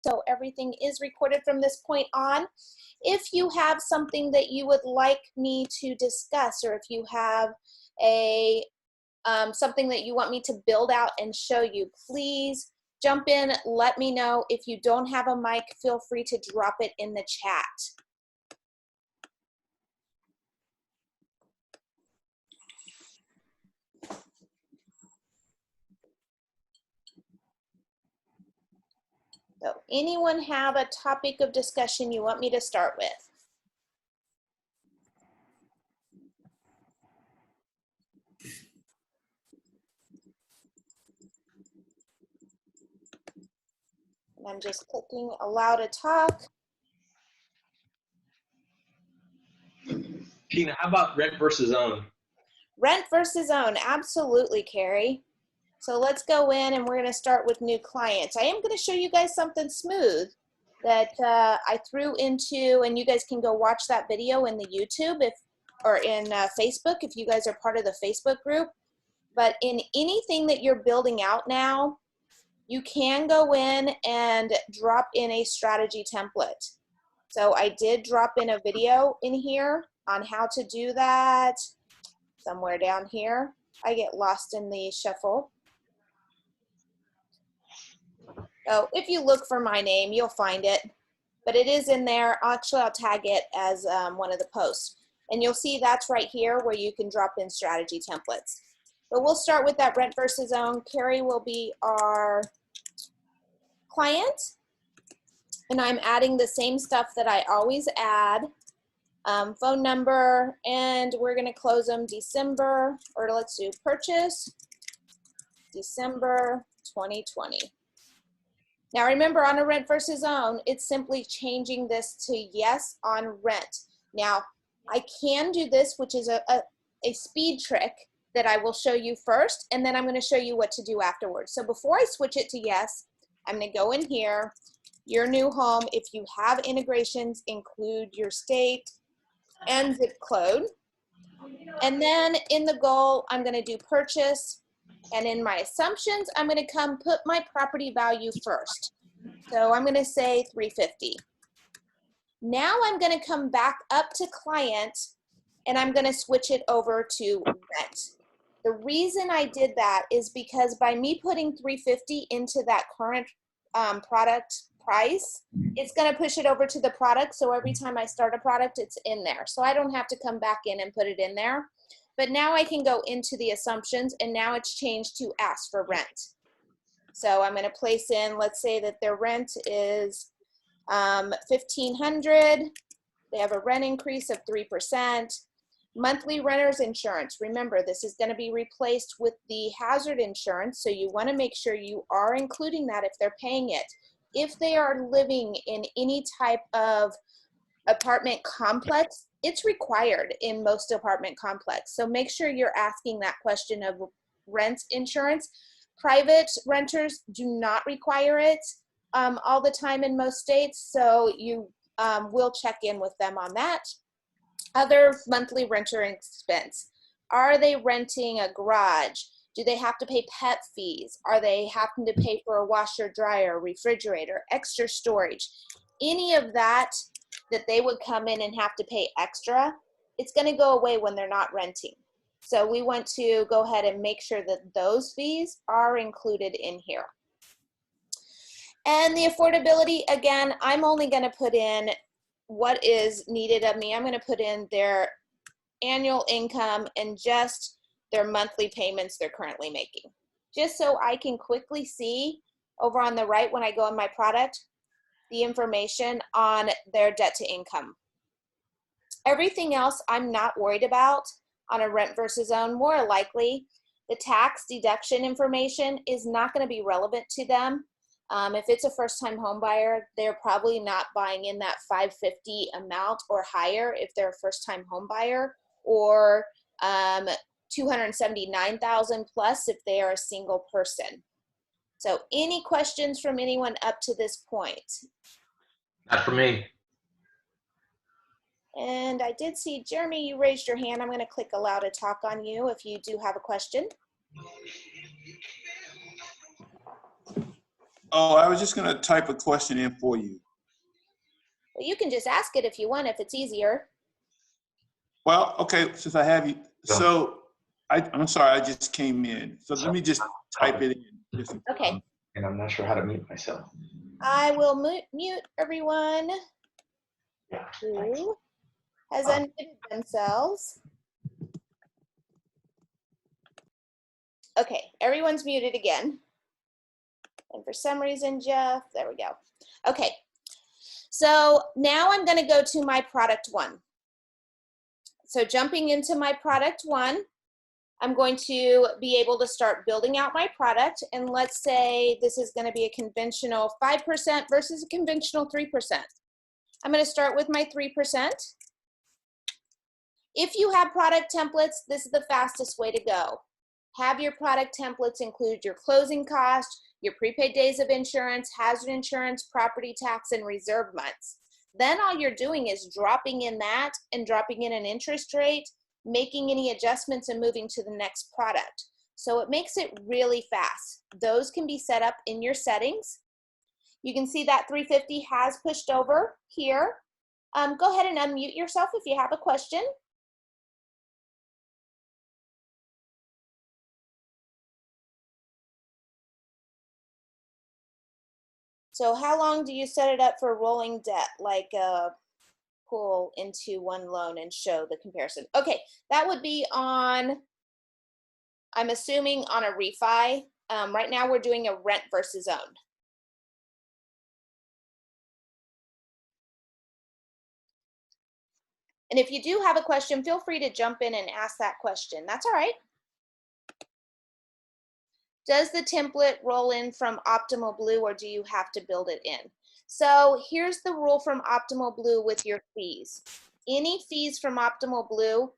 So everything is recorded from this point on. If you have something that you would like me to discuss, or if you have a something that you want me to build out and show you, please jump in, let me know. If you don't have a mic, feel free to drop it in the chat. So anyone have a topic of discussion you want me to start with? And I'm just clicking allow to talk. Tina, how about rent versus own? Rent versus own, absolutely, Carrie. So let's go in and we're going to start with new clients. I am going to show you guys something smooth that I threw into, and you guys can go watch that video in the YouTube or in Facebook if you guys are part of the Facebook group. But in anything that you're building out now, you can go in and drop in a strategy template. So I did drop in a video in here on how to do that somewhere down here. I get lost in the shuffle. Oh, if you look for my name, you'll find it, but it is in there. Actually, I'll tag it as one of the posts, and you'll see that's right here where you can drop in strategy templates. But we'll start with that rent versus own. Carrie will be our client, and I'm adding the same stuff that I always add, phone number, and we're going to close them December, or let's do purchase, December 2020. Now remember, on a rent versus own, it's simply changing this to yes on rent. Now, I can do this, which is a speed trick that I will show you first, and then I'm going to show you what to do afterwards. So before I switch it to yes, I'm going to go in here, your new home. If you have integrations, include your state and zip code. And then in the goal, I'm going to do purchase. And in my assumptions, I'm going to come put my property value first. So I'm going to say 350. Now I'm going to come back up to client, and I'm going to switch it over to rent. The reason I did that is because by me putting 350 into that current product price, it's going to push it over to the product. So every time I start a product, it's in there. So I don't have to come back in and put it in there. But now I can go into the assumptions, and now it's changed to ask for rent. So I'm going to place in, let's say that their rent is $1,500. They have a rent increase of 3%. Monthly renter's insurance. Remember, this is going to be replaced with the hazard insurance, so you want to make sure you are including that if they're paying it. If they are living in any type of apartment complex, it's required in most apartment complex. So make sure you're asking that question of rent insurance. Private renters do not require it all the time in most states, so you will check in with them on that. Other monthly renter expense. Are they renting a garage? Do they have to pay pet fees? Are they having to pay for a washer, dryer, refrigerator, extra storage? Any of that they would come in and have to pay extra, it's going to go away when they're not renting. So we want to go ahead and make sure that those fees are included in here. And the affordability, again, I'm only going to put in what is needed of me. I'm going to put in their annual income and just their monthly payments they're currently making, just so I can quickly see over on the right when I go in my product the information on their debt to income. Everything else I'm not worried about on a rent versus own. More likely, the tax deduction information is not going to be relevant to them. If it's a first-time home buyer, they're probably not buying in that $550 amount or higher if they're a first-time home buyer, or $279,000 plus if they are a single person. So any questions from anyone up to this point? Not for me. And I did see, Jeremy, you raised your hand. I'm going to click allow to talk on you if you do have a question. Oh, I was just going to type a question in for you. Well, you can just ask it if you want, if it's easier. Well, okay, since I have you, so I'm sorry, I just came in. So let me just type it in. Okay. And I'm not sure how to mute myself. I will mute everyone Yeah. Thanks. who has unmuted themselves. Okay, everyone's muted again. And for some reason, Jeff, there we go. Okay, so now I'm gonna go to my product one. So jumping into my product one, I'm going to be able to start building out my product. And let's say this is gonna be a conventional 5% versus a conventional 3%. I'm gonna start with my 3%. If you have product templates, this is the fastest way to go. Have your product templates include your closing cost, your prepaid days of insurance, hazard insurance, property tax, and reserve months. Then all you're doing is dropping in that and dropping in an interest rate, making any adjustments and moving to the next product. So it makes it really fast. Those can be set up in your settings. You can see that 350 has pushed over here. Go ahead and unmute yourself if you have a question. So how long do you set it up for rolling debt, like pull into one loan and show the comparison? Okay, that would be on, I'm assuming on a refi. Right now we're doing a rent versus own. And if you do have a question, feel free to jump in and ask that question. That's all right. Does the template roll in from Optimal Blue or do you have to build it in? So here's the rule from Optimal Blue with your fees. Any fees from Optimal Blue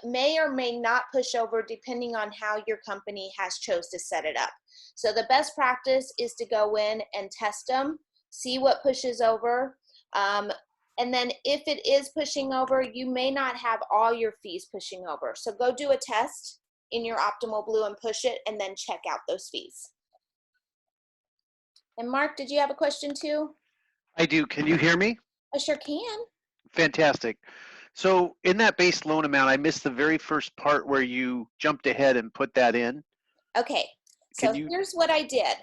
may or may not push over depending on how your company has chose to set it up. So the best practice is to go in and test them, see what pushes over. And then if it is pushing over, you may not have all your fees pushing over. So go do a test in your Optimal Blue and push it and then check out those fees. And Mark, did you have a question too? I do. Can you hear me? I sure can. Fantastic. So in that base loan amount, I missed the very first part where you jumped ahead and put that in. Okay, so here's what I did.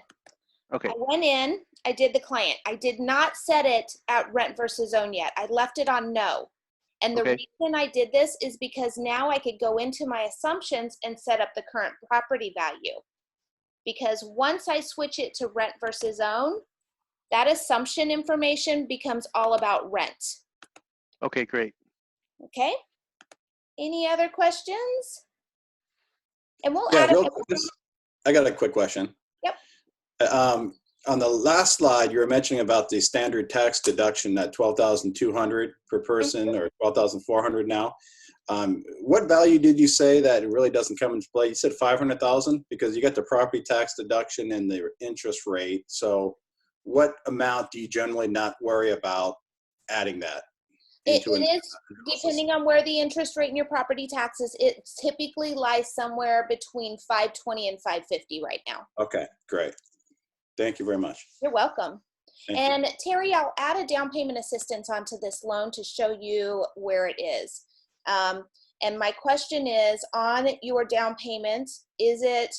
Okay. I went in, I did the client. I did not set it at rent versus own yet. I left it on no. And the reason I did this is because now I could go into my assumptions and set up the current property value. Because once I switch it to rent versus own, that assumption information becomes all about rent. Okay, great. Okay. Any other questions? And we'll Yeah, add real quick, I got a quick question. Yep. On the last slide, you were mentioning about the standard tax deduction at $12,200 per person or $12,400 now. What value did you say that it really doesn't come into play? You said 500,000 because you got the property tax deduction and the interest rate. So what amount do you generally not worry about adding that? It is depending on where the interest rate in your property taxes, it typically lies somewhere between 520 and 550 right now. Okay, great. Thank you very much. You're welcome. Thank and you. Terry, I'll add a down payment assistance onto this loan to show you where it is. And my question is, on your down payment, is it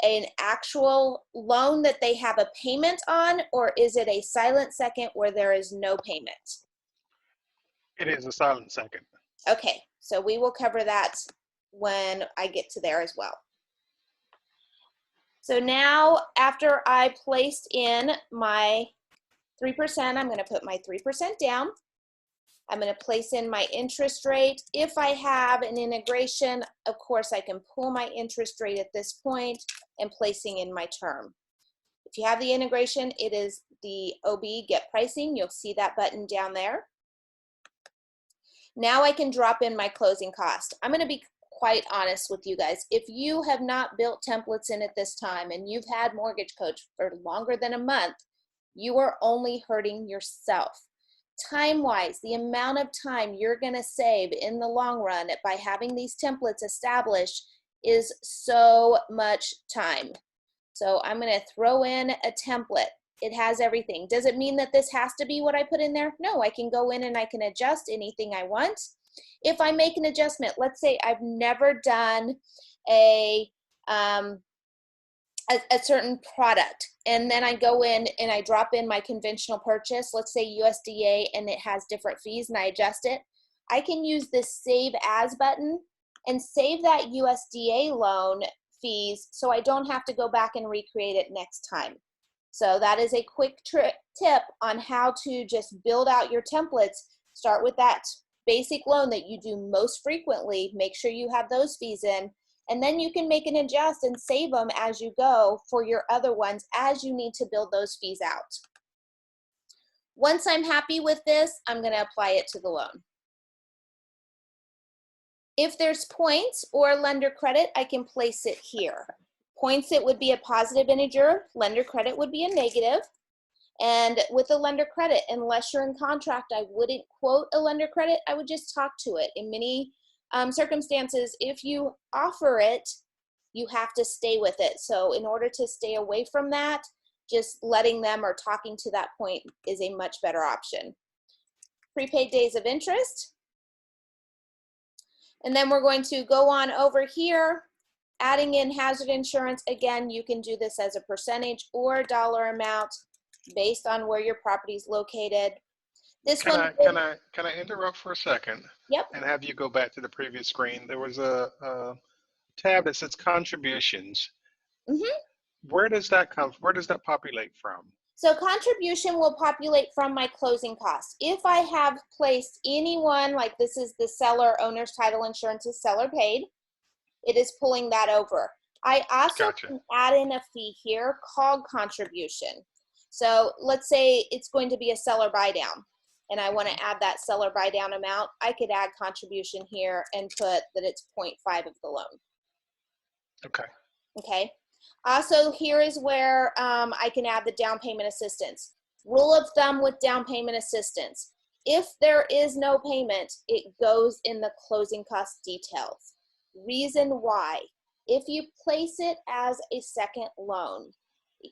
an actual loan that they have a payment on, or is it a silent second where there is no payment? It is a silent second. Okay, so we will cover that when I get to there as well. So now after I placed in my 3%, I'm going to put my 3% down. I'm going to place in my interest rate. If I have an integration, of course, I can pull my interest rate at this point and placing in my term. If you have the integration, it is the OB Get Pricing. You'll see that button down there. Now I can drop in my closing cost. I'm going to be quite honest with you guys. If you have not built templates in at this time and you've had Mortgage Coach for longer than a month, you are only hurting yourself. Time-wise, the amount of time you're going to save in the long run by having these templates established is so much time. So I'm going to throw in a template. It has everything. Does it mean that this has to be what I put in there? No, I can go in and I can adjust anything I want. If I make an adjustment, let's say I've never done a certain product, and then I go in and I drop in my conventional purchase, let's say USDA, and it has different fees and I adjust it, I can use this Save As button and save that USDA loan fees so I don't have to go back and recreate it next time. So that is a quick tip on how to just build out your templates. Start with that basic loan that you do most frequently. Make sure you have those fees in, and then you can make an adjust and save them as you go for your other ones as you need to build those fees out. Once I'm happy with this, I'm going to apply it to the loan. If there's points or lender credit, I can place it here. Points, it would be a positive integer. Lender credit would be a negative. And with a lender credit, unless you're in contract, I wouldn't quote a lender credit. I would just talk to it. In many circumstances, if you offer it, you have to stay with it. So in order to stay away from that, just letting them or talking to that point is a much better option. Prepaid days of interest. And then we're going to go on over here, adding in hazard insurance. Again, you can do this as a percentage or dollar amount based on where your property is located. This Can one. I interrupt for a second? Yep. And have you go back to the previous screen? There was a tab that says contributions. Mm-hmm. Where does that come? Where does that populate from? So contribution will populate from my closing costs. If I have placed anyone, like this is the seller, owner's title insurance is seller paid, it is pulling that over. I also can add in a fee here called contribution. So let's say it's going to be a seller buy down, and I want to add that seller buy down amount. I could add contribution here and put that it's 0.5 of the loan. Okay. Okay. Also, here is where I can add the down payment assistance. Rule of thumb with down payment assistance. If there is no payment, it goes in the closing cost details. Reason why. If you place it as a second loan,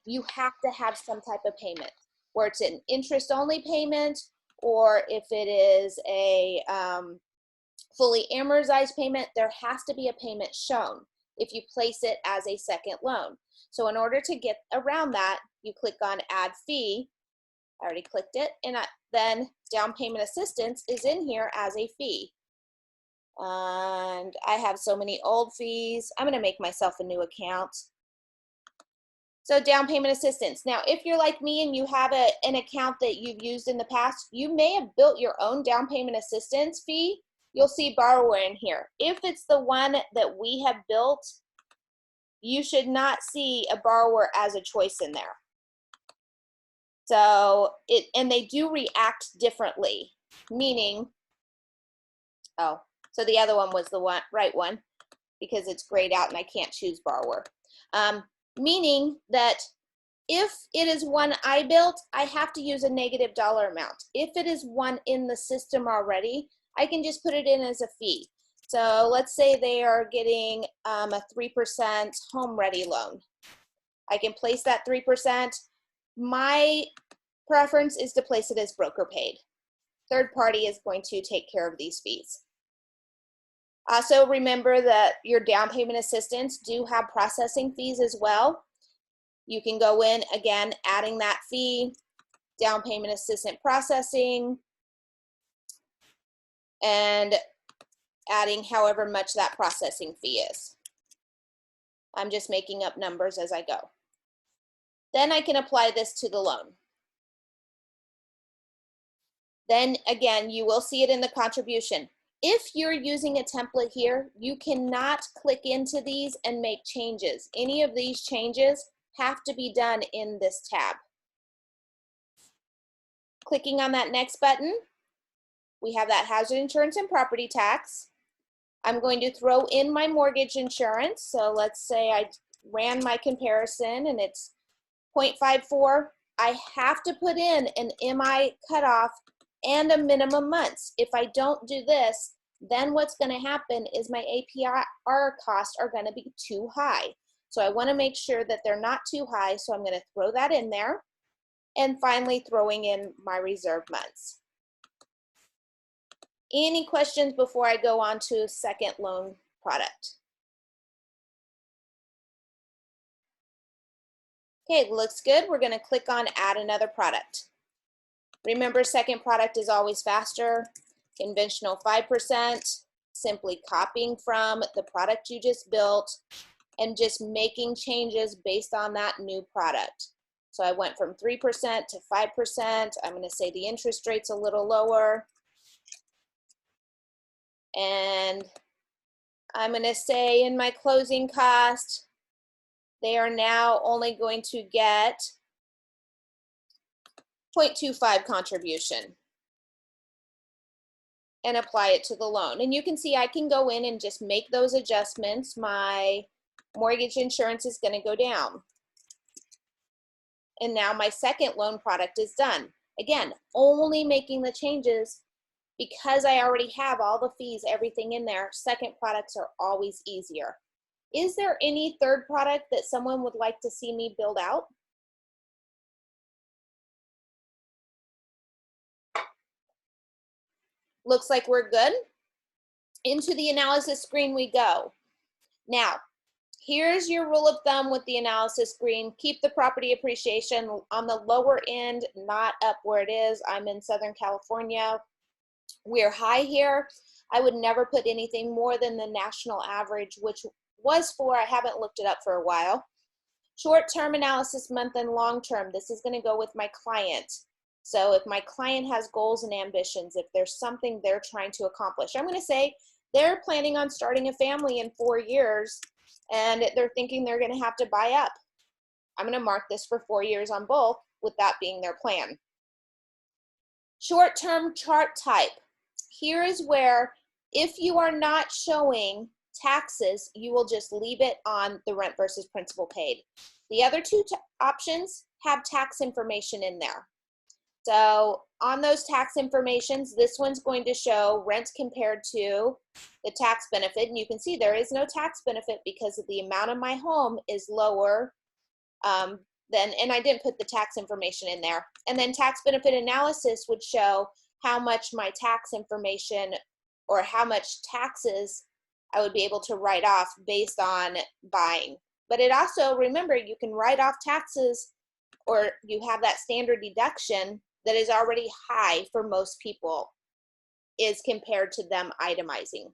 you have to have some type of payment, where it's an interest-only payment, or if it is a fully amortized payment, there has to be a payment shown if you place it as a second loan. So in order to get around that, you click on Add Fee. I already clicked it, and then down payment assistance is in here as a fee. And I have so many old fees. I'm going to make myself a new account. So down payment assistance. Now, if you're like me and you have an account that you've used in the past, you may have built your own down payment assistance fee. You'll see borrower in here. If it's the one that we have built, you should not see a borrower as a choice in there. So and they do react differently, meaning, oh, so the other one was the right one because it's grayed out and I can't choose borrower. Meaning that if it is one I built, I have to use a negative dollar amount. If it is one in the system already, I can just put it in as a fee. So let's say they are getting a 3% home ready loan. I can place that 3%. My preference is to place it as broker paid. Third party is going to take care of these fees. Also remember that your down payment assistance do have processing fees as well. You can go in, again, adding that fee, down payment assistant processing, and adding however much that processing fee is. I'm just making up numbers as I go. Then I can apply this to the loan. Then again, you will see it in the contribution. If you're using a template here, you cannot click into these and make changes. Any of these changes have to be done in this tab. Clicking on that next button, we have that hazard insurance and property tax. I'm going to throw in my mortgage insurance. So let's say I ran my comparison and it's 0.54. I have to put in an MI cutoff and a minimum months. If I don't do this, then what's going to happen is my APR costs are going to be too high. So I want to make sure that they're not too high, so I'm going to throw that in there. And finally, throwing in my reserve months. Any questions before I go on to second loan product? Okay, looks good. We're going to click on add another product. Remember, second product is always faster. Conventional 5%, simply copying from the product you just built and just making changes based on that new product. So I went from 3% to 5%. I'm going to say the interest rate's a little lower. And I'm going to say in my closing cost, they are now only going to get 0.25 contribution and apply it to the loan. And you can see I can go in and just make those adjustments. My mortgage insurance is going to go down. And now my second loan product is done. Again, only making the changes because I already have all the fees, everything in there. Second products are always easier. Is there any third product that someone would like to see me build out? Looks like we're good. Into the analysis screen we go. Now, here's your rule of thumb with the analysis screen. Keep the property appreciation on the lower end, not up where it is. I'm in Southern California. We're high here. I would never put anything more than the national average, which was for, I haven't looked it up for a while. Short-term analysis, month and long-term. This is going to go with my client. So if my client has goals and ambitions, if there's something they're trying to accomplish, I'm going to say they're planning on starting a family in 4 years and they're thinking they're going to have to buy up. I'm going to mark this for 4 years on both, with that being their plan. Short-term chart type. Here is where if you are not showing taxes, you will just leave it on the rent versus principal paid. The other two options have tax information in there. So on those tax informations, this one's going to show rent compared to the tax benefit. And you can see there is no tax benefit because of the amount of my home is lower than, and I didn't put the tax information in there. And then tax benefit analysis would show how much my tax information or how much taxes I would be able to write off based on buying. But it also, remember, you can write off taxes or you have that standard deduction that is already high for most people is compared to them itemizing.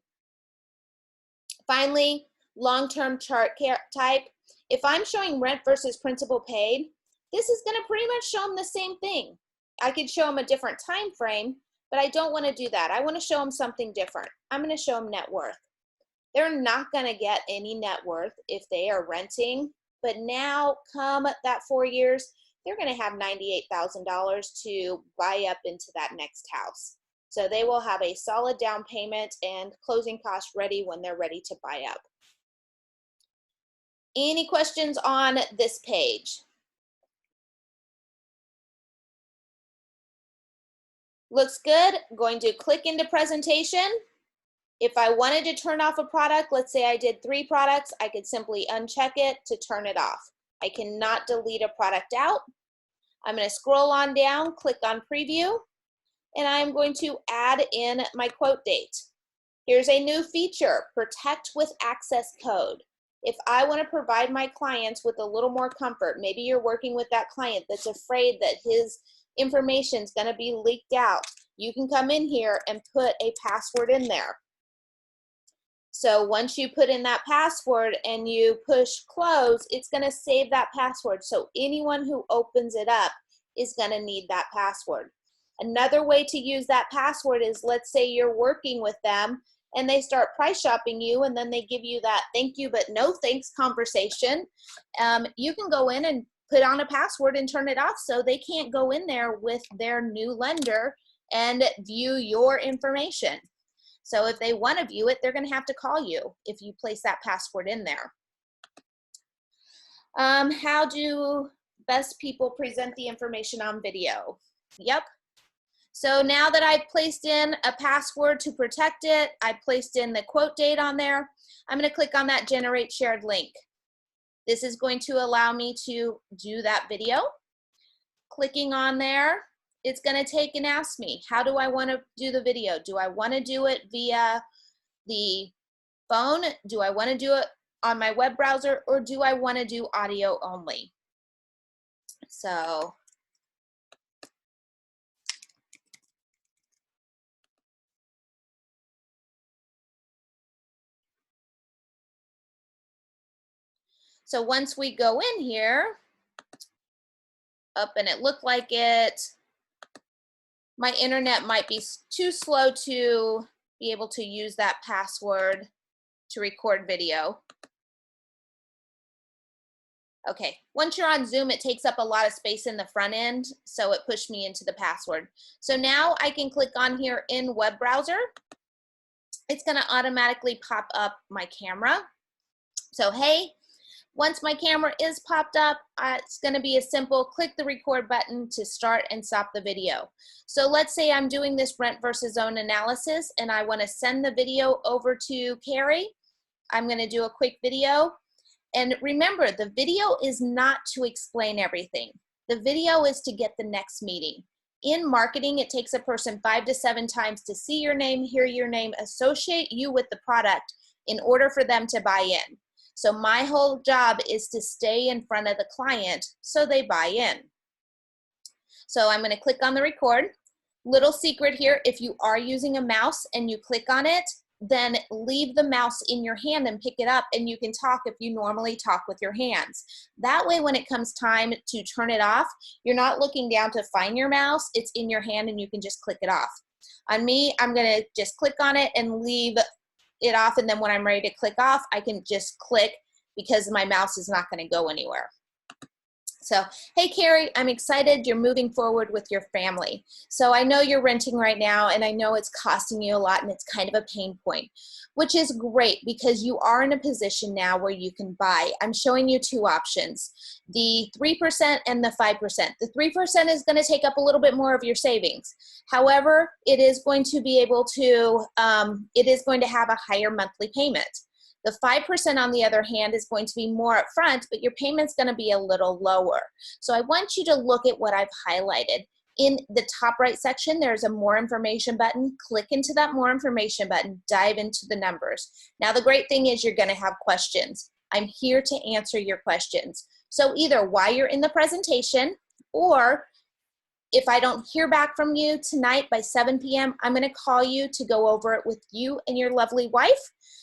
Finally, long-term chart type. If I'm showing rent versus principal paid, this is going to pretty much show them the same thing. I could show them a different time frame, but I don't want to do that. I want to show them something different. I'm going to show them net worth. They're not going to get any net worth if they are renting, but now come that 4 years, they're going to have $98,000 to buy up into that next house. So they will have a solid down payment and closing costs ready when they're ready to buy up. Any questions on this page? Looks good. Going to click into presentation. If I wanted to turn off a product, let's say I did 3 products, I could simply uncheck it to turn it off. I cannot delete a product out. I'm going to scroll on down, click on preview, and I'm going to add in my quote date. Here's a new feature, protect with access code. If I want to provide my clients with a little more comfort, maybe you're working with that client that's afraid that his information is going to be leaked out, you can come in here and put a password in there. So once you put in that password and you push close, it's going to save that password. So anyone who opens it up is going to need that password. Another way to use that password is, let's say you're working with them and they start price shopping you and then they give you that thank you but no thanks conversation. You can go in and put on a password and turn it off so they can't go in there with their new lender and view your information. So if they want to view it, they're going to have to call you if you place that password in there. How do best people present the information on video? Yep. So now that I've placed in a password to protect it, I placed in the quote date on there, I'm going to click on that generate shared link. This is going to allow me to do that video. Clicking on there, it's going to take and ask me, how do I want to do the video? Do I want to do it via the phone? Do I want to do it on my web browser, or do I want to do audio only? So once we go in here, up and it looked like it, my internet might be too slow to be able to use that password to record video. Okay, once you're on Zoom, it takes up a lot of space in the front end, so it pushed me into the password. So now I can click on here in web browser. It's gonna automatically pop up my camera. So hey, once my camera is popped up, it's gonna be a simple click the record button to start and stop the video. So let's say I'm doing this rent versus own analysis and I wanna send the video over to Carrie. I'm gonna do a quick video. And remember, the video is not to explain everything. The video is to get the next meeting. In marketing, it takes a person 5 to 7 times to see your name, hear your name, associate you with the product in order for them to buy in. So my whole job is to stay in front of the client so they buy in. So I'm going to click on the record. Little secret here, if you are using a mouse and you click on it, then leave the mouse in your hand and pick it up, and you can talk if you normally talk with your hands. That way, when it comes time to turn it off, you're not looking down to find your mouse, it's in your hand and you can just click it off. On me, I'm gonna just click on it and leave it off, and then when I'm ready to click off, I can just click because my mouse is not gonna go anywhere. So, hey Carrie, I'm excited you're moving forward with your family. So I know you're renting right now and I know it's costing you a lot and it's kind of a pain point, which is great because you are in a position now where you can buy. I'm showing you 2 options, the 3% and the 5%. The 3% is going to take up a little bit more of your savings. However, it is going to be able to, it is going to have a higher monthly payment. The 5%, on the other hand, is going to be more upfront, but your payment's going to be a little lower. So I want you to look at what I've highlighted. In the top right section, there's a more information button. Click into that more information button, dive into the numbers. Now, the great thing is you're going to have questions. I'm here to answer your questions. So either while you're in the presentation, or if I don't hear back from you tonight by 7 p.m., I'm going to call you to go over it with you and your lovely wife.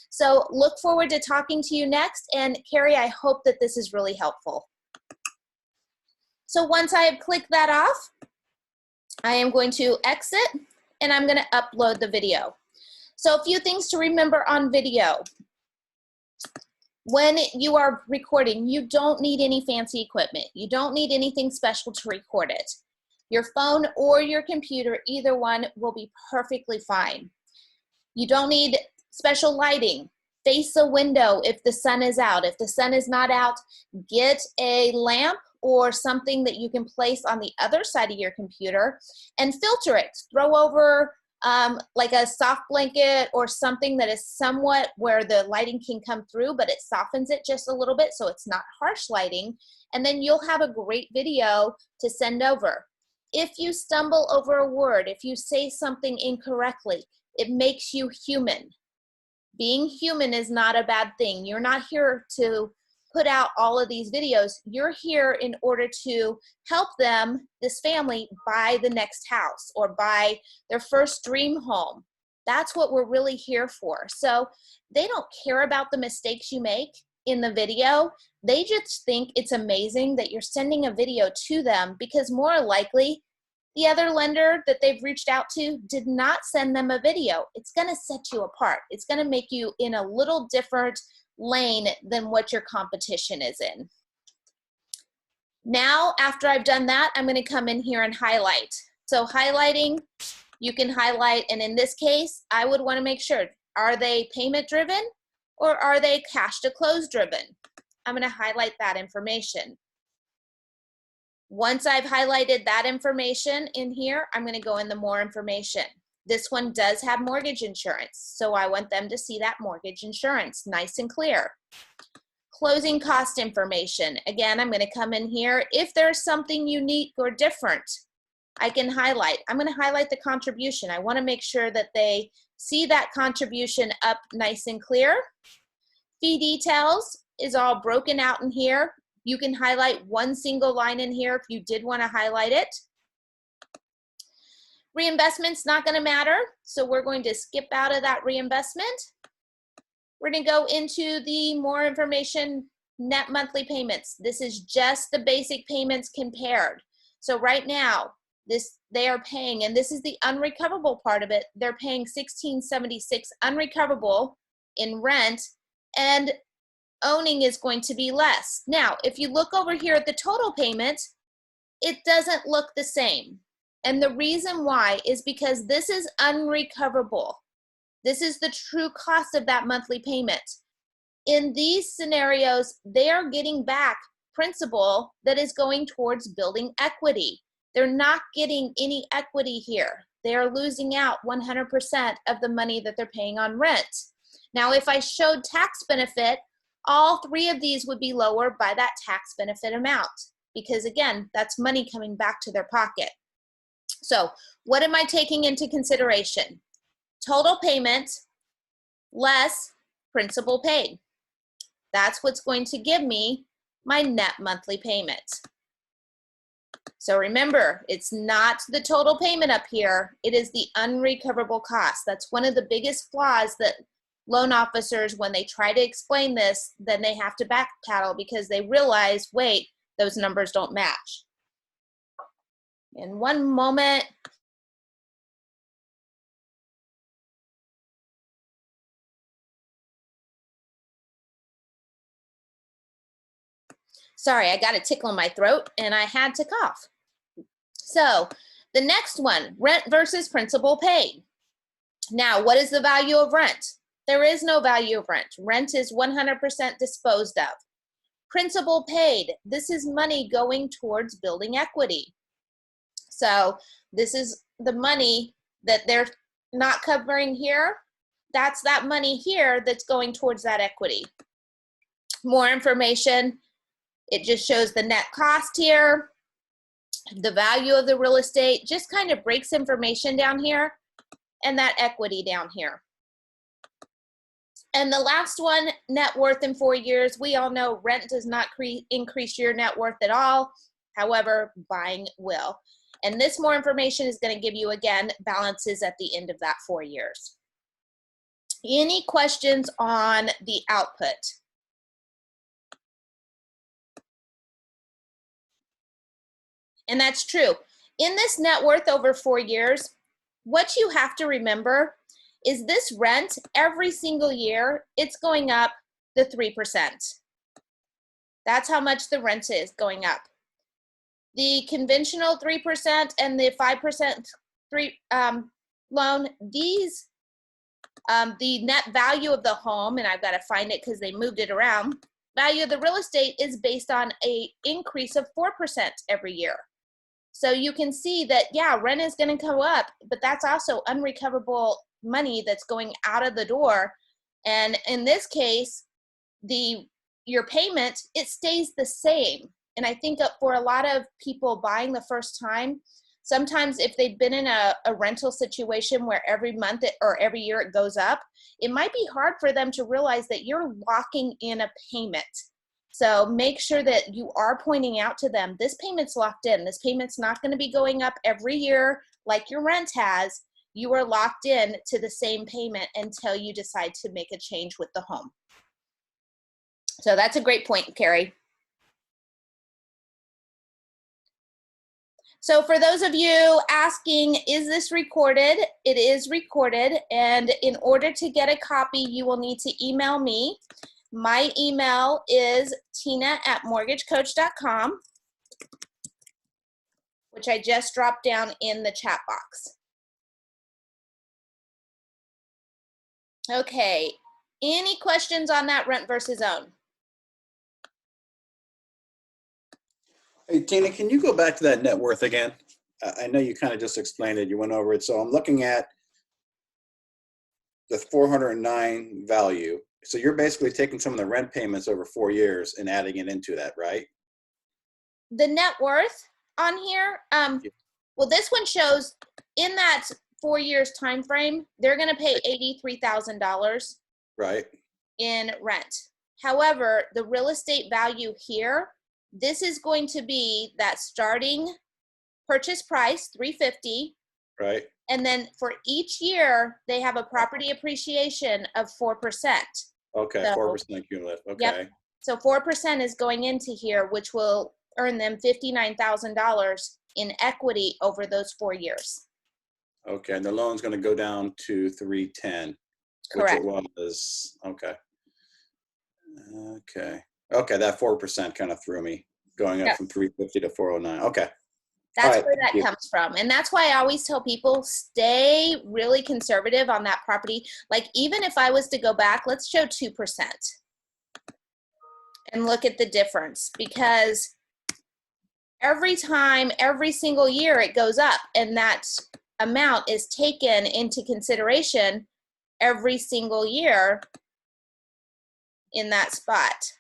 So look forward to talking to you next. And Carrie, I hope that this is really helpful. So once I have clicked that off, I am going to exit and I'm going to upload the video. So a few things to remember on video. When you are recording, you don't need any fancy equipment. You don't need anything special to record it. Your phone or your computer, either one will be perfectly fine. You don't need special lighting. Face a window if the sun is out. If the sun is not out, get a lamp or something that you can place on the other side of your computer and filter it. Throw over like a soft blanket or something that is somewhat where the lighting can come through, but it softens it just a little bit so it's not harsh lighting. And then you'll have a great video to send over. If you stumble over a word, if you say something incorrectly, it makes you human. Being human is not a bad thing. You're not here to put out all of these videos. You're here in order to help them, this family, buy the next house or buy their first dream home. That's what we're really here for. So they don't care about the mistakes you make in the video. They just think it's amazing that you're sending a video to them because more likely the other lender that they've reached out to did not send them a video. It's going to set you apart. It's going to make you in a little different lane than what your competition is in. Now, after I've done that, I'm going to come in here and highlight. So highlighting, you can highlight, and in this case, I would want to make sure, are they payment driven or are they cash to close driven? I'm going to highlight that information. Once I've highlighted that information in here, I'm going to go in the more information. This one does have mortgage insurance, so I want them to see that mortgage insurance nice and clear. Closing cost information. Again, I'm going to come in here. If there's something unique or different, I can highlight. I'm going to highlight the contribution. I want to make sure that they see that contribution up nice and clear. Fee details is all broken out in here. You can highlight one single line in here if you did want to highlight it. Reinvestment's not going to matter, so we're going to skip out of that reinvestment. We're going to go into the more information, net monthly payments. This is just the basic payments compared. So right now, they are paying, and this is the unrecoverable part of it, they're paying $1,676 unrecoverable in rent, and owning is going to be less. Now, if you look over here at the total payment, it doesn't look the same. And the reason why is because this is unrecoverable. This is the true cost of that monthly payment. In these scenarios, they are getting back principal that is going towards building equity. They're not getting any equity here. They are losing out 100% of the money that they're paying on rent. Now, if I showed tax benefit, all three of these would be lower by that tax benefit amount, because again, that's money coming back to their pocket. So what am I taking into consideration? Total payment less principal paid. That's what's going to give me my net monthly payment. So remember, it's not the total payment up here, it is the unrecoverable cost. That's one of the biggest flaws that loan officers, when they try to explain this, then they have to backpedal because they realize, wait, those numbers don't match. In one moment. Sorry, I got a tickle in my throat and I had to cough. So the next one, rent versus principal paid. Now, what is the value of rent? There is no value of rent. Rent is 100% disposed of. Principal paid, this is money going towards building equity. So this is the money that they're not covering here. That's that money here that's going towards that equity. More information, it just shows the net cost here, the value of the real estate, just kind of breaks information down here, and that equity down here. And the last one, net worth in 4 years. We all know rent does not increase your net worth at all. However, buying will. And this more information is going to give you, again, balances at the end of that 4 years. Any questions on the output? And that's true. In this net worth over 4 years, what you have to remember is this rent every single year, it's going up the 3%. That's how much the rent is going up. The conventional 3% and the 5% loan, these, the net value of the home, and I've got to find it because they moved it around, value of the real estate is based on an increase of 4% every year. So you can see that, yeah, rent is going to go up, but that's also unrecoverable money that's going out of the door. And in this case, your payment, it stays the same. And I think for a lot of people buying the first time, sometimes if they've been in a rental situation where every month or every year it goes up, it might be hard for them to realize that you're locking in a payment. So make sure that you are pointing out to them, this payment's locked in. This payment's not going to be going up every year like your rent has. You are locked in to the same payment until you decide to make a change with the home. So that's a great point, Carrie. So for those of you asking, is this recorded? It is recorded. And in order to get a copy, you will need to email me. My email is tina@mortgagecoach.com, which I just dropped down in the chat box. Okay, any questions on that rent versus own? Hey, Tina, can you go back to that net worth again? I know you kind of just explained it, you went over it. So I'm looking at the 409 value, So you're basically taking some of the rent payments over 4 years and adding it into that, right? The net worth on here, well, this one shows in that 4 years time frame, they're going to pay $83,000 Right. in rent. However, the real estate value here, this is going to be that starting purchase price, $350,000, Right. and then for each year they have a property appreciation of 4%. Okay. So- 4% cumulative. Okay. So 4% is going into here, which will earn them $59,000 in equity over those 4 years. Okay. And the loan's going to go down to 310. Correct. Which it was. Okay. Okay. Okay. That 4% kind of threw me, going up Yep. from 350 to 409. Okay. That's Alright, where that thank you. comes from. And that's why I always tell people, stay really conservative on that property. Like, even if I was to go back, let's show 2% and look at the difference, because every time, every single year it goes up, and that amount is taken into consideration every single year in that spot.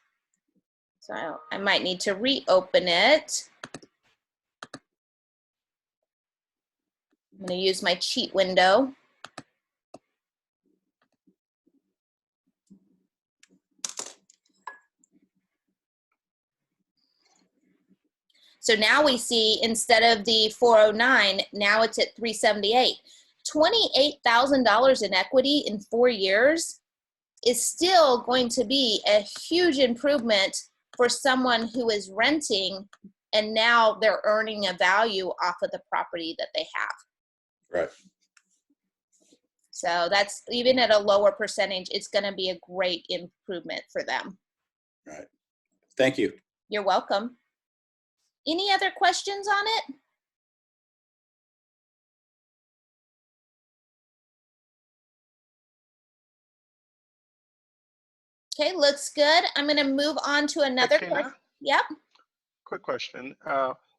So I might need to reopen it. I'm going to use my cheat window. So now we see, instead of the 409, now it's at 378. $28,000 in equity in 4 years is still going to be a huge improvement for someone who is renting, and now they're earning a value off of the property that they have. Right. So that's, even at a lower percentage, it's going to be a great improvement for them. Right. Thank you. You're welcome. Any other questions on it? Okay, looks good. I'm going to move on to another Tina, question. Yep. quick question.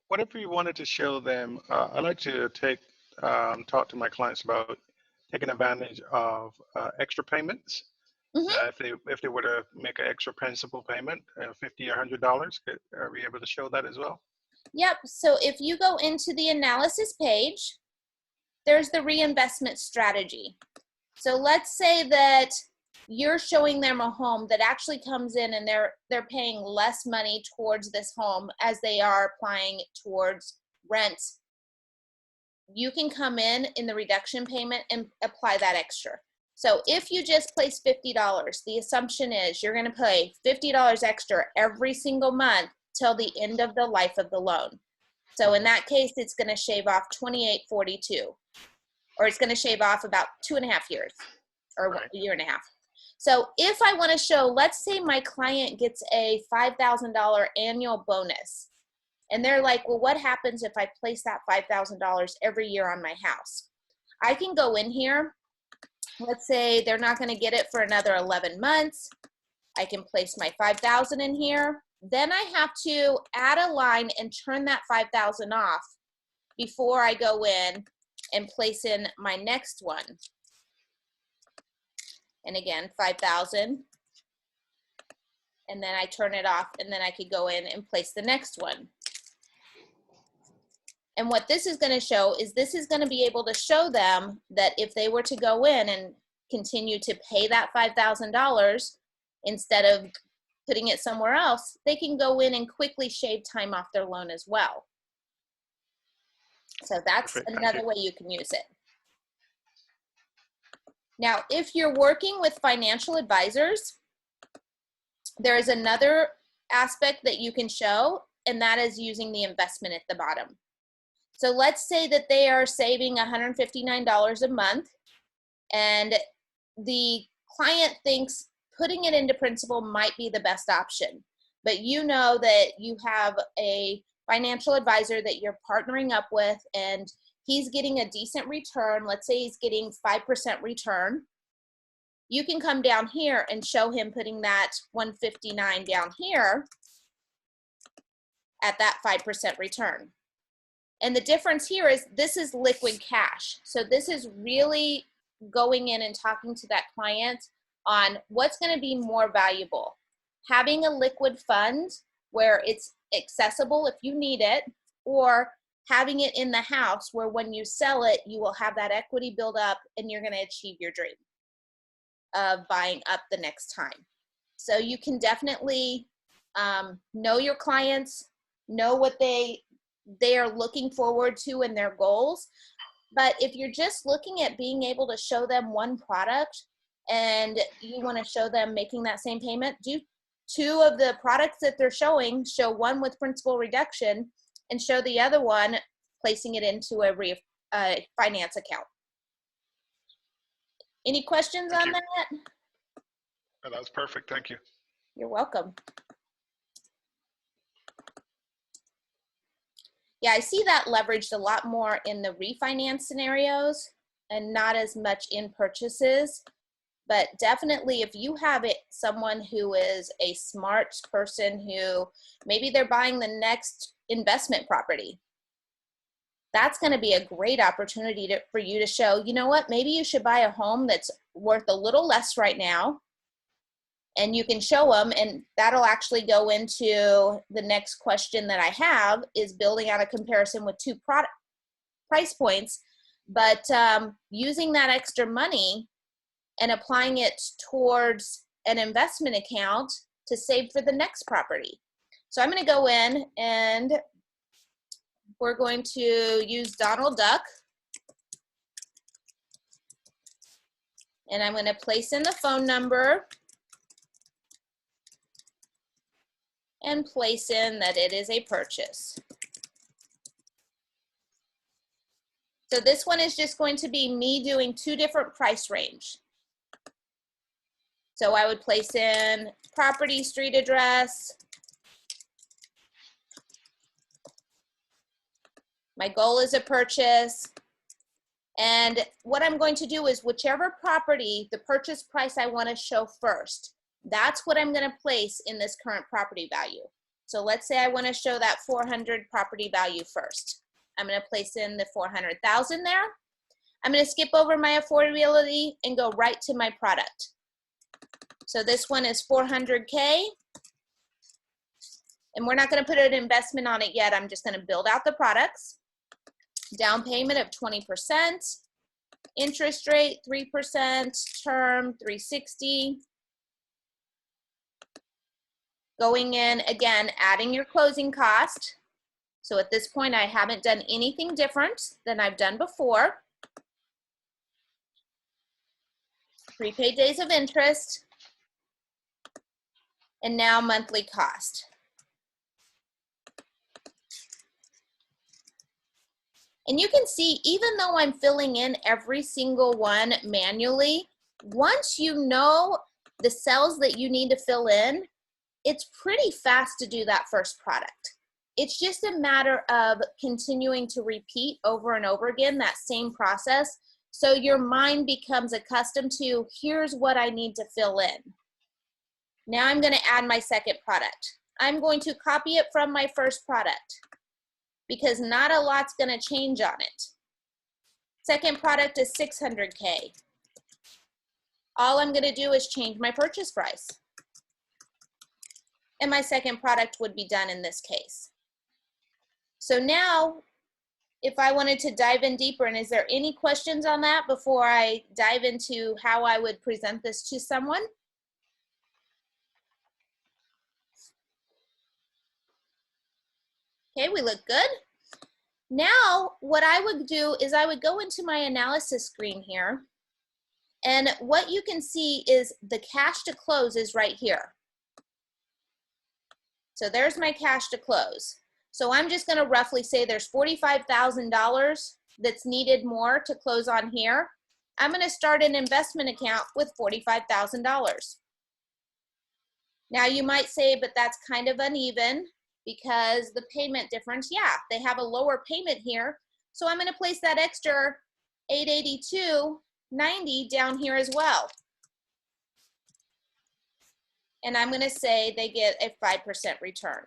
Whatever you wanted to show them, I like to talk to my clients about taking advantage of extra payments. Mhm. If they were to make an extra principal payment, $50 or $100, are we able to show that as well? Yep. So if you go into the analysis page, there's the reinvestment strategy. So let's say that you're showing them a home that actually comes in and they're paying less money towards this home as they are applying towards rent. You can come in the reduction payment and apply that extra. So if you just place $50, the assumption is you're going to pay $50 extra every single month till the end of the life of the loan. So in that case, it's going to shave off $28.42, or it's going to shave off about 2.5 years, or Right. a year and a half. So if I want to show, let's say my client gets a $5,000 annual bonus, and they're like, well, what happens if I place that $5,000 every year on my house? I can go in here. Let's say they're not going to get it for another 11 months. I can place my 5,000 in here. Then I have to add a line and turn that 5,000 off before I go in and place in my next one. And again, 5,000. And then I turn it off, and then I could go in and place the next one. And what this is going to show is this is going to be able to show them that if they were to go in and continue to pay that $5,000 instead of putting it somewhere else, they can go in and quickly shave time off their loan as well. So that's Perfect, thank another you. way you can use it. Now, if you're working with financial advisors, there is another aspect that you can show, and that is using the investment at the bottom. So let's say that they are saving $159 a month, and the client thinks putting it into principal might be the best option. But you know that you have a financial advisor that you're partnering up with, and he's getting a decent return. Let's say he's getting 5% return. You can come down here and show him putting that $159 down here at that 5% return. And the difference here is this is liquid cash. So this is really going in and talking to that client on what's going to be more valuable. Having a liquid fund where it's accessible if you need it, or having it in the house where when you sell it, you will have that equity build up and you're going to achieve your dream of buying up the next time. So you can definitely know your clients, know what they are looking forward to in their goals. But if you're just looking at being able to show them one product and you want to show them making that same payment, do two of the products that they're showing, show one with principal reduction and show the other one placing it into a finance account. Any questions Thank on you. that? Oh, that was perfect. Thank you. You're welcome. Yeah, I see that leveraged a lot more in the refinance scenarios and not as much in purchases. But definitely if you have someone who is a smart person who maybe they're buying the next investment property, that's going to be a great opportunity for you to show, you know what, maybe you should buy a home that's worth a little less right now. And you can show them, and that'll actually go into the next question that I have, is building out a comparison with two product price points, but using that extra money and applying it towards an investment account to save for the next property. So I'm going to go in and we're going to use Donald Duck. And I'm going to place in the phone number and place in that it is a purchase. So this one is just going to be me doing two different price range. So I would place in property, street address. My goal is a purchase. And what I'm going to do is whichever property, the purchase price I want to show first, that's what I'm going to place in this current property value. So let's say I want to show that 400 property value first. I'm going to place in the 400,000 there. I'm going to skip over my affordability and go right to my product. So this one is 400K. And we're not going to put an investment on it yet. I'm just going to build out the products. Down payment of 20%. Interest rate 3%. Term 360. Going in, again, adding your closing cost. So at this point, I haven't done anything different than I've done before. Prepaid days of interest. And now monthly cost. And you can see, even though I'm filling in every single one manually, once you know the cells that you need to fill in, it's pretty fast to do that first product. It's just a matter of continuing to repeat over and over again that same process, so your mind becomes accustomed to, here's what I need to fill in. Now I'm going to add my second product. I'm going to copy it from my first product because not a lot's going to change on it. Second product is 600K. All I'm going to do is change my purchase price. And my second product would be done in this case. So now, if I wanted to dive in deeper, and is there any questions on that before I dive into how I would present this to someone? Okay, we look good. Now, what I would do is I would go into my analysis screen here, and what you can see is the cash to close is right here. So there's my cash to close. So I'm just going to roughly say there's $45,000 that's needed more to close on here. I'm going to start an investment account with $45,000. Now you might say, but that's kind of uneven because the payment difference, yeah, they have a lower payment here. So I'm going to place that extra $882.90 down here as well. And I'm going to say they get a 5% return.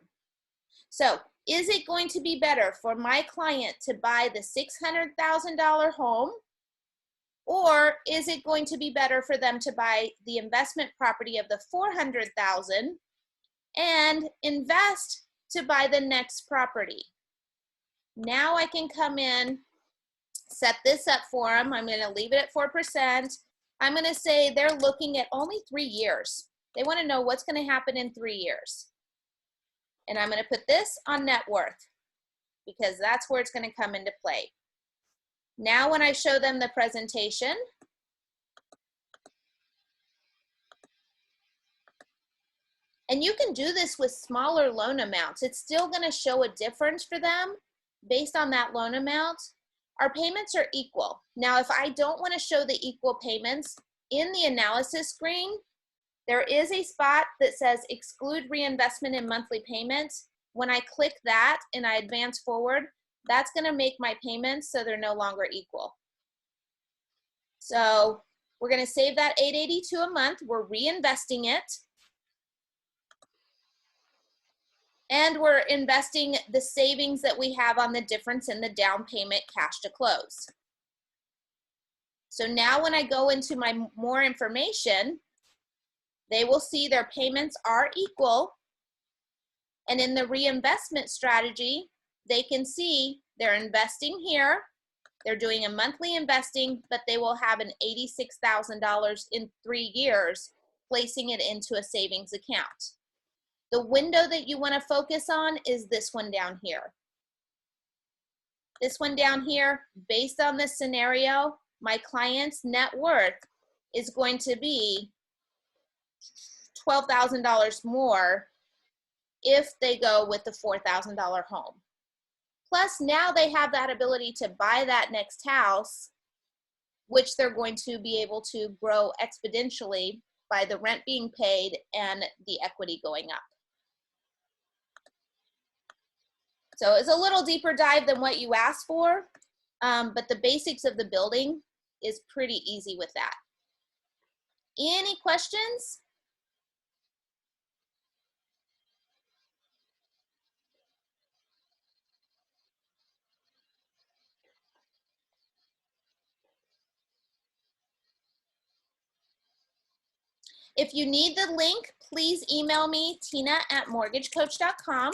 So is it going to be better for my client to buy the $600,000 home Or is it going to be better for them to buy the investment property of the 400,000 and invest to buy the next property? Now I can come in, set this up for them. I'm going to leave it at 4%. I'm going to say they're looking at only 3 years. They want to know what's going to happen in 3 years. And I'm going to put this on net worth because that's where it's going to come into play. Now when I show them the presentation, and you can do this with smaller loan amounts, it's still going to show a difference for them based on that loan amount. Our payments are equal. Now, if I don't want to show the equal payments in the analysis screen, there is a spot that says exclude reinvestment in monthly payments. When I click that and I advance forward, that's going to make my payments so they're no longer equal. So we're going to save that $882 a month. We're reinvesting it. And we're investing the savings that we have on the difference in the down payment cash to close. So now when I go into my more information, they will see their payments are equal. And in the reinvestment strategy, they can see they're investing here. They're doing a monthly investing, but they will have an $86,000 in 3 years, placing it into a savings account. The window that you want to focus on is this one down here. This one down here, based on this scenario, my client's net worth is going to be $12,000 more if they go with the $4,000 home. Plus, now they have that ability to buy that next house, which they're going to be able to grow exponentially by the rent being paid and the equity going up. So it's a little deeper dive than what you asked for, but the basics of the building is pretty easy with that. Any questions? If you need the link, please email me, tina@mortgagecoach.com,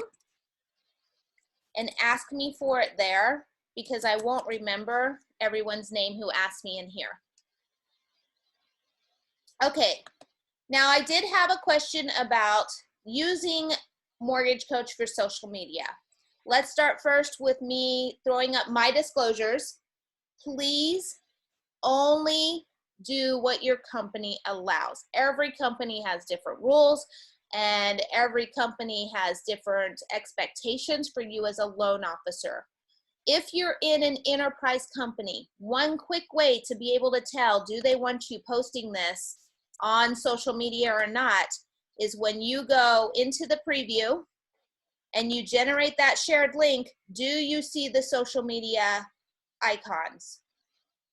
and ask me for it there because I won't remember everyone's name who asked me in here. Okay, now I did have a question about using Mortgage Coach for social media. Let's start first with me throwing up my disclosures. Please only do what your company allows. Every company has different rules and every company has different expectations for you as a loan officer. If you're in an enterprise company, one quick way to be able to tell, do they want you posting this on social media or not, is when you go into the preview and you generate that shared link, do you see the social media icons?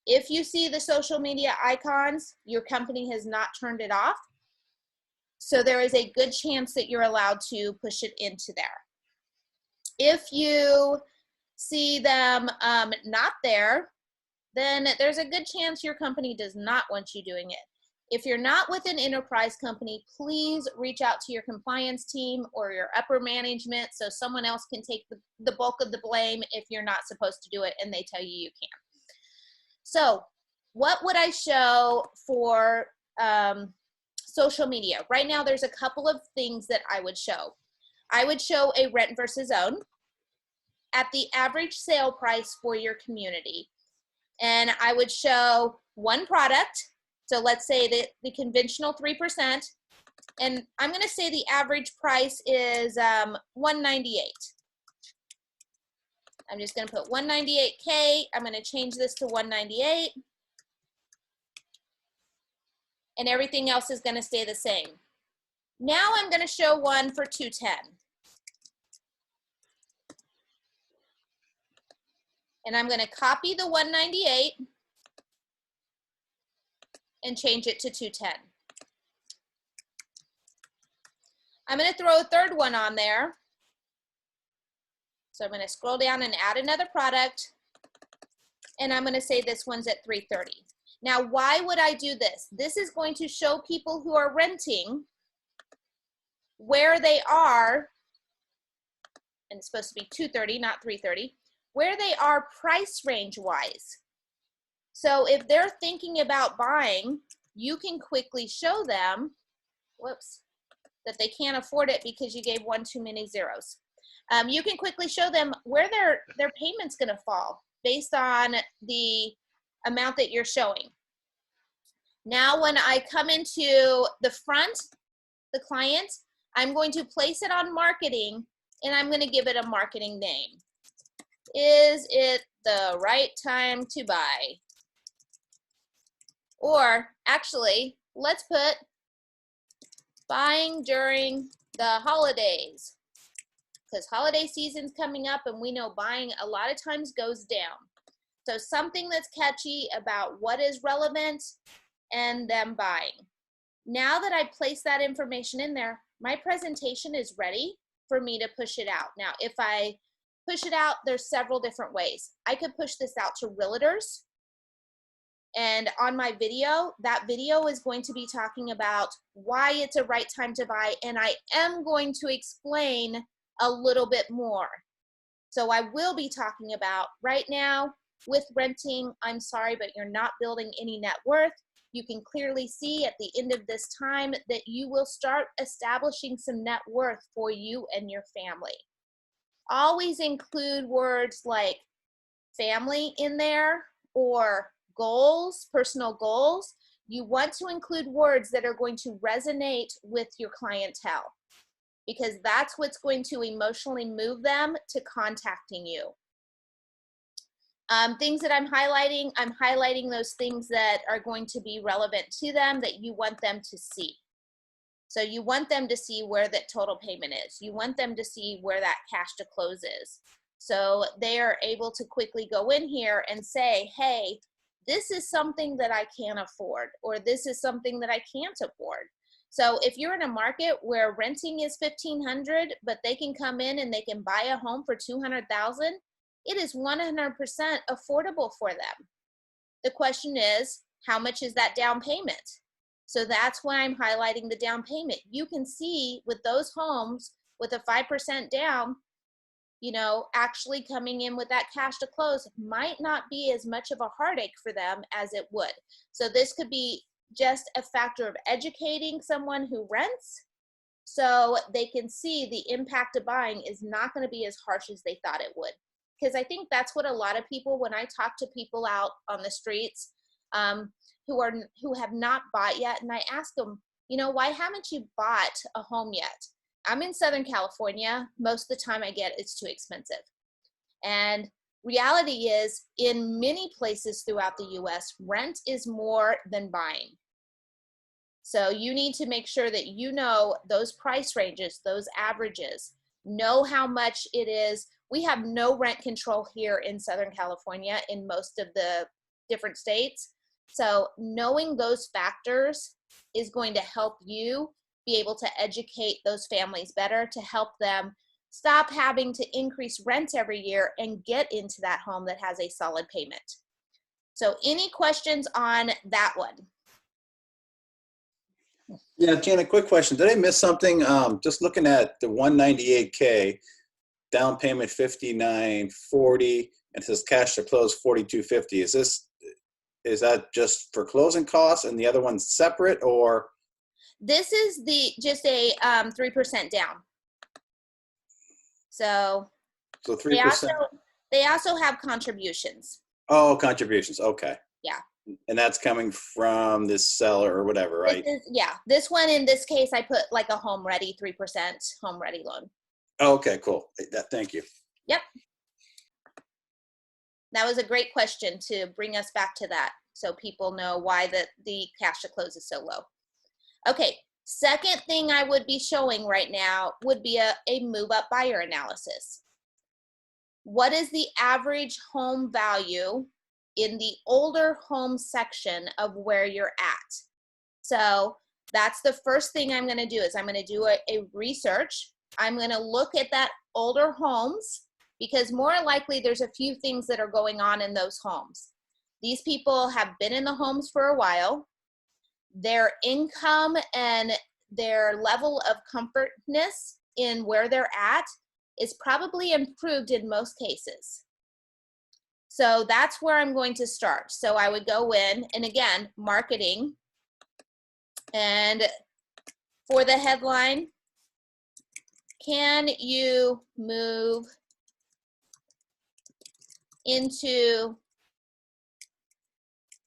If you see the social media icons, your company has not turned it off. So there is a good chance that you're allowed to push it into there. If you see them not there, then there's a good chance your company does not want you doing it. If you're not with an enterprise company, please reach out to your compliance team or your upper management so someone else can take the bulk of the blame if you're not supposed to do it and they tell you you can't. So what would I show for social media? Right now, there's a couple of things that I would show. I would show a rent versus own at the average sale price for your community. And I would show one product. So let's say that the conventional 3%. And I'm going to say the average price is $198. I'm just going to put 198K. I'm going to change this to 198. And everything else is going to stay the same. Now I'm going to show one for 210. And I'm going to copy the 198 and change it to 210. I'm going to throw a third one on there. So I'm going to scroll down and add another product. And I'm going to say this one's at 330. Now, why would I do this? This is going to show people who are renting where they are, and it's supposed to be 230, not 330, where they are price range wise. So if they're thinking about buying, you can quickly show them, whoops, that they can't afford it because you gave one too many zeros. You can quickly show them where their payment's gonna fall based on the amount that you're showing. Now, when I come into the front, the client, I'm going to place it on marketing, and I'm gonna give it a marketing name. Is it the right time to buy? Or actually, let's put buying during the holidays, because holiday season's coming up and we know buying a lot of times goes down. So something that's catchy about what is relevant and them buying. Now that I place that information in there, my presentation is ready for me to push it out. Now, if I push it out, there's several different ways. I could push this out to realtors. And on my video, that video is going to be talking about why it's a right time to buy, and I am going to explain a little bit more. So I will be talking about right now with renting, I'm sorry, but you're not building any net worth. You can clearly see at the end of this time that you will start establishing some net worth for you and your family. Always include words like family in there or goals, personal goals. You want to include words that are going to resonate with your clientele, because that's what's going to emotionally move them to contacting you. Things that I'm highlighting those things that are going to be relevant to them that you want them to see. So you want them to see where that total payment is. You want them to see where that cash to close is. So they are able to quickly go in here and say, hey, this is something that I can afford, or this is something that I can't afford. So if you're in a market where renting is $1,500, but they can come in and they can buy a home for $200,000, it is 100% affordable for them. The question is, how much is that down payment? So that's why I'm highlighting the down payment. You can see with those homes with a 5% down, you know, actually coming in with that cash to close might not be as much of a heartache for them as it would. So this could be just a factor of educating someone who rents so they can see the impact of buying is not going to be as harsh as they thought it would. Because I think that's what a lot of people, when I talk to people out on the streets who have not bought yet, and I ask them, you know, why haven't you bought a home yet? I'm in Southern California. Most of the time I get it's too expensive. And reality is, in many places throughout the US, rent is more than buying. So you need to make sure that you know those price ranges, those averages, know how much it is. We have no rent control here in Southern California in most of the different states. So knowing those factors is going to help you be able to educate those families better, to help them stop having to increase rent every year and get into that home that has a solid payment. So any questions on that one? Yeah, Janet, quick question. Did I miss something? Just looking at the 198K, down payment 5940, and it says cash to close 4250. Is that just for closing costs and the other one's separate, or? This is just a 3% down. So 3%. They also have contributions. Oh, contributions. Okay. Yeah. And that's coming from this seller or whatever, right? This one, in this case, I put like a home ready 3% home ready loan. Oh, okay, cool. Thank you. Yep. That was a great question to bring us back to that, so people know why the cash to close is so low. Okay, second thing I would be showing right now would be a move up buyer analysis. What is the average home value in the older home section of where you're at? So that's the first thing I'm going to do, is I'm going to do a research. I'm going to look at that older homes, because more likely there's a few things that are going on in those homes. These people have been in the homes for a while. Their income and their level of comfortness in where they're at is probably improved in most cases. So that's where I'm going to start. So I would go in, and again, marketing, and for the headline, can you move into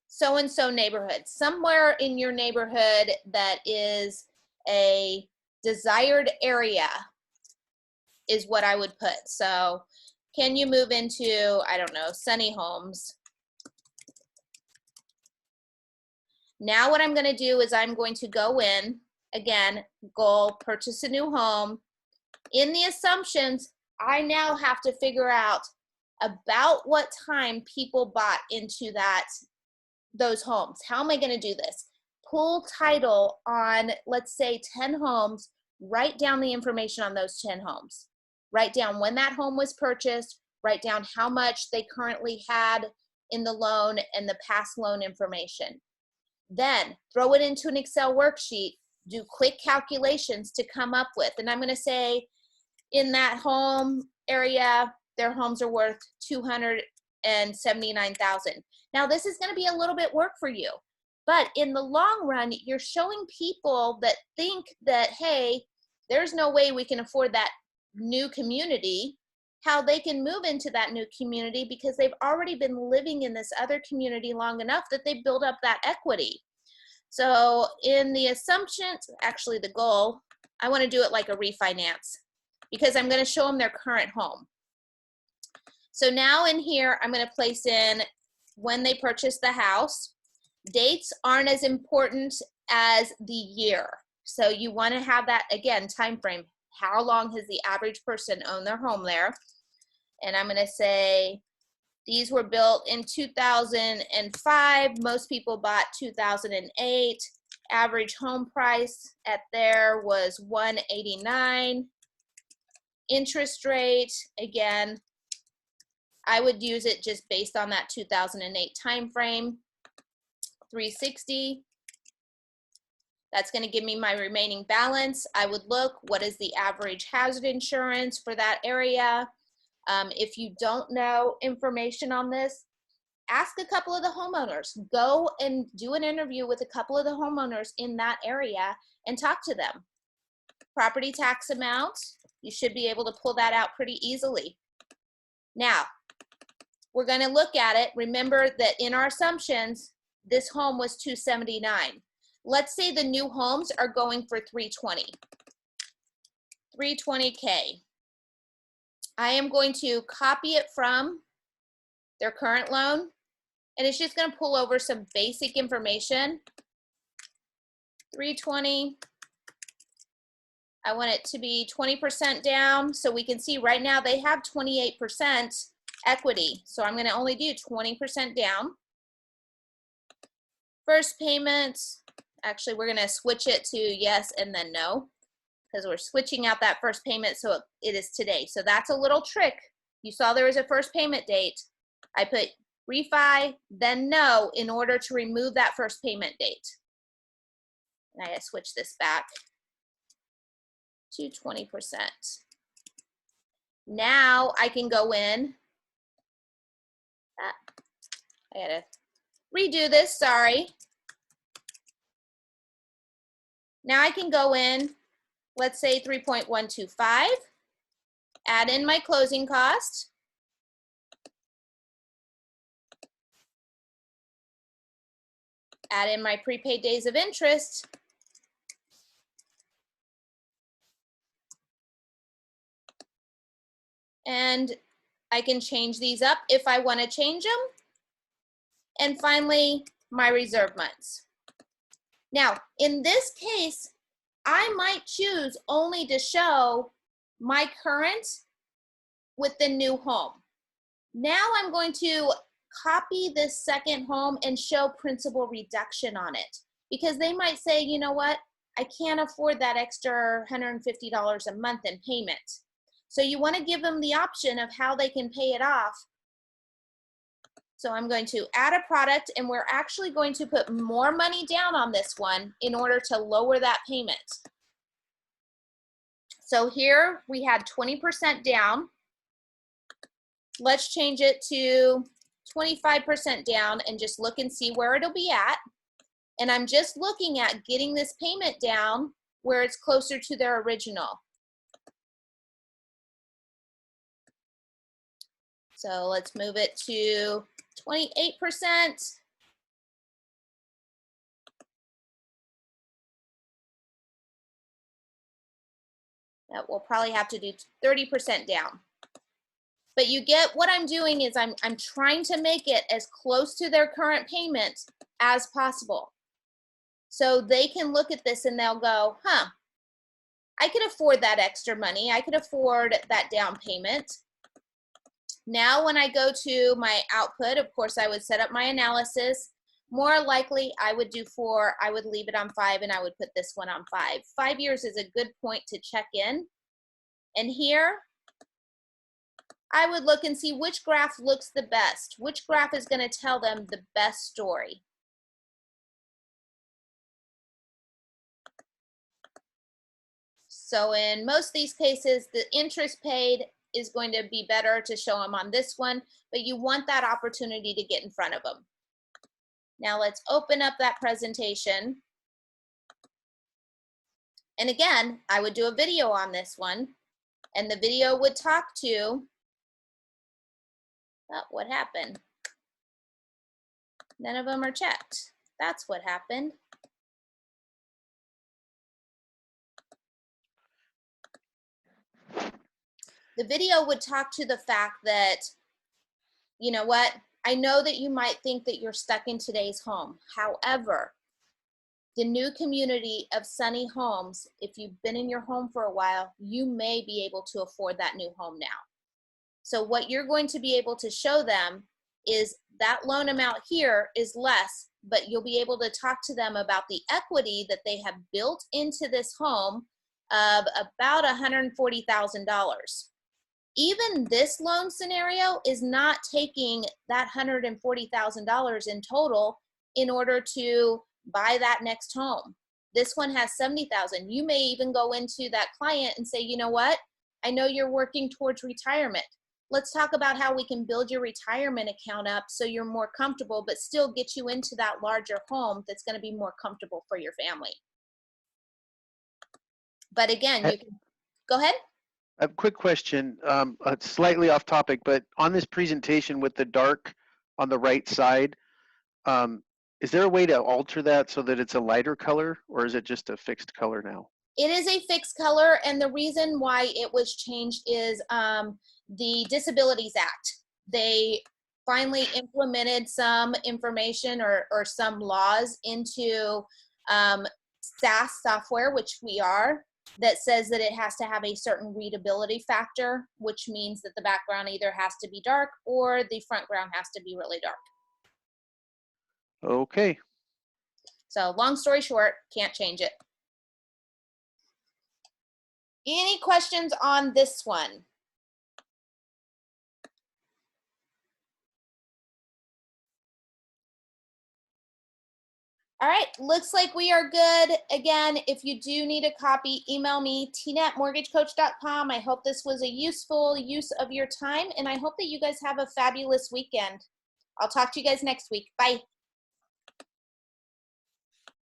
so-and-so neighborhood? Somewhere in your neighborhood that is a desired area is what I would put. So can you move into, I don't know, Sunny Homes? Now what I'm going to do is I'm going to go in, again, goal, purchase a new home. In the assumptions, I now have to figure out about what time people bought into those homes. How am I going to do this? Pull title on, let's say, 10 homes, write down the information on those 10 homes. Write down when that home was purchased, write down how much they currently had in the loan and the past loan information. Then throw it into an Excel worksheet, do quick calculations to come up with, and I'm going to say in that home area, their homes are worth $279,000. Now this is going to be a little bit work for you, but in the long run, you're showing people that think that, hey, there's no way we can afford that new community, how they can move into that new community because they've already been living in this other community long enough that they build up that equity. So in the assumptions, actually the goal, I want to do it like a refinance because I'm going to show them their current home. So now in here, I'm going to place in when they purchased the house. Dates aren't as important as the year. So you want to have that, again, time frame. How long has the average person owned their home there? And I'm going to say these were built in 2005. Most people bought 2008. Average home price at there was $189. Interest rate, again, I would use it just based on that 2008 time frame, 360. That's going to give me my remaining balance. I would look, what is the average hazard insurance for that area? If you don't know information on this, ask a couple of the homeowners. Go and do an interview with a couple of the homeowners in that area and talk to them. Property tax amount, you should be able to pull that out pretty easily. Now, we're going to look at it. Remember that in our assumptions, this home was $279. Let's say the new homes are going for $320. $320K. I am going to copy it from their current loan, and it's just going to pull over some basic information. 320. I want it to be 20% down, so we can see right now they have 28% equity. So I'm going to only do 20% down. First payment, actually we're going to switch it to yes and then no, because we're switching out that first payment, so it is today. So that's a little trick. You saw there was a first payment date. I put refi, then no, in order to remove that first payment date. And I gotta switch this back to 20%. Now I can go in. I gotta redo this, sorry. Now I can go in, let's say 3.125, add in my closing cost. Add in my prepaid days of interest. And I can change these up if I want to change them. And finally, my reserve months. Now, in this case, I might choose only to show my current with the new home. Now I'm going to copy this second home and show principal reduction on it, because they might say, you know what, I can't afford that extra $150 a month in payment. So you want to give them the option of how they can pay it off So I'm going to add a product, and we're actually going to put more money down on this one in order to lower that payment. So here we had 20% down. Let's change it to 25% down and just look and see where it'll be at. And I'm just looking at getting this payment down where it's closer to their original. So let's move it to 28%. That we'll probably have to do 30% down. But you get what I'm doing is I'm trying to make it as close to their current payment as possible. So they can look at this and they'll go, huh, I could afford that extra money. I could afford that down payment. Now when I go to my output, of course, I would set up my analysis. More likely, I would do 4, I would leave it on 5, and I would put this one on 5. 5 years is a good point to check in. And here, I would look and see which graph looks the best. Which graph is going to tell them the best story. So in most of these cases, the interest paid is going to be better to show them on this one, but you want that opportunity to get in front of them. Now let's open up that presentation. And again, I would do a video on this one, and the video would talk to, oh, what happened? None of them are checked. That's what happened. The video would talk to the fact that, you know what, I know that you might think that you're stuck in today's home. However, the new community of Sunny Homes, if you've been in your home for a while, you may be able to afford that new home now. So what you're going to be able to show them is that loan amount here is less, but you'll be able to talk to them about the equity that they have built into this home of about $140,000. Even this loan scenario is not taking that $140,000 in total in order to buy that next home. This one has $70,000. You may even go into that client and say, you know what? I know you're working towards retirement. Let's talk about how we can build your retirement account up so you're more comfortable, but still get you into that larger home that's going to be more comfortable for your family. But again, you can go ahead. A quick question, slightly off topic, but on this presentation with the dark on the right side, is there a way to alter that so that it's a lighter color, or is it just a fixed color now? It is a fixed color, and the reason why it was changed is the Disabilities Act. They finally implemented some information or some laws into SaaS software, which we are, that says that it has to have a certain readability factor, which means that the background either has to be dark or the front ground has to be really dark. Okay. So long story short, can't change it. Any questions on this one? All right, looks like we are good. Again, if you do need a copy, email me, tina@mortgagecoach.com. I hope this was a useful use of your time, and I hope that you guys have a fabulous weekend. I'll talk to you guys next week. Bye.